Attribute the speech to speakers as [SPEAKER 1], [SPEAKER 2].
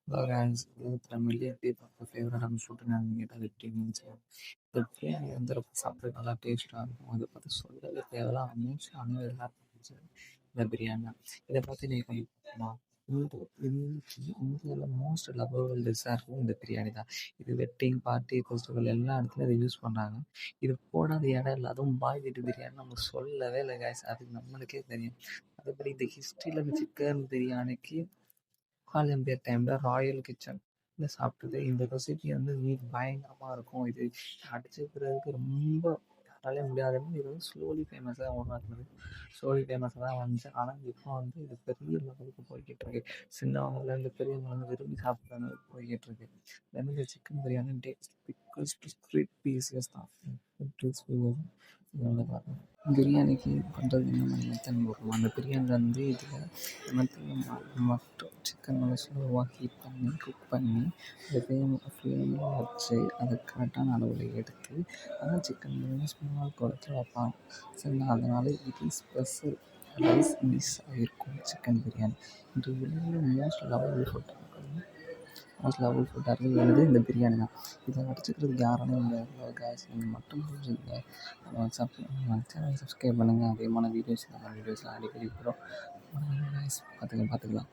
[SPEAKER 1] Whereas the million people favorite food நான் கேட்டால் அது பிரியாணி. இந்த பிரியாணி வந்து ரொம்ப சாப்பிட நல்லா டேஸ்ட்டாக இருக்கும். அதை பார்த்து சொல்லவே தேவையில்ல. அமேசான எல்லாருக்கும் இந்த பிரியாணி தான். இதை பார்த்து நீங்கள் கொஞ்சம் இந்த இந்தியாவில் மோஸ்ட் லவ்வபிள் டிஷ்ஷாக இருக்கும் இந்த பிரியாணி தான். இது வெட்டிங் பார்ட்டி ஃபெஸ்டிவல் எல்லா இடத்துலையும் இதை யூஸ் பண்ணுறாங்க. இது போடாத இடம் இல்லை. அதுவும் பாய் வீட்டு பிரியாணி நம்ம சொல்லவே இல்லை guys. அது நம்மளுக்கே தெரியும். அதுபடி இந்த ஹிஸ்ட்ரியில் இந்த சிக்கன் பிரியாணிக்கு ஒலிம்பியர் டைமில் ராயல் கிச்சன்ல சாப்பிட்டது. இந்த ரெசிபி வந்து பயங்கரமாக இருக்கும். இது அடிச்சுக்கிறதுக்கு ரொம்ப யாராலையும் முடியாதுன்னு இது வந்து ஸ்லோலி ஃபேமஸாக உருவாக்குனது. ஸ்லோலி ஃபேமஸாக தான் வந்துச்சு. ஆனால் இப்போ வந்து இது பெரிய லெவலுக்கு போய்கிட்டு இருக்கு. சின்னவங்கலேருந்து பெரியவங்க விரும்பி சாப்பிட்ற அளவுக்கு போய்கிட்டு இருக்கு. அதேமாதிரி இந்த chicken biryani taste biggest street pieces தான் பிரியாணிக்கு பண்ணுறது என்ன மாதிரி மெத்தட் போடுவோம். அந்த பிரியாணி வந்து இதில் மட்டும் சிக்கன் நல்லா ஸ்லோவாக ஹீட் பண்ணி குக் பண்ணி அதை ஃப்ளேமில் வச்சு அதை கரெக்டான அளவில் எடுத்து அந்த சிக்கன் பிரியாணி ஸ்மால் குளத்தில் வைப்பாங்க. சரிங்களா, அதனால் இது ஸ்பெஷல் ரைஸ் டிஷ்ஷாக இருக்கும் சிக்கன் பிரியாணி. இது வெளியில் மோஸ்ட் லவ்வபிள் ஃபுட்டாக இருக்குது இந்த பிரியாணி தான். இதை அடிச்சுக்கிறதுக்கு யாராலையும் முடியாது guys. நீங்கள் மட்டும் புரிஞ்சுக்கங்க. சேனல் சப்ஸ்கிரைப் பண்ணுங்கள். அதிகமான வீடியோஸ்லாம் அடிக்கடி வரும். பார்த்துக்கலாம்.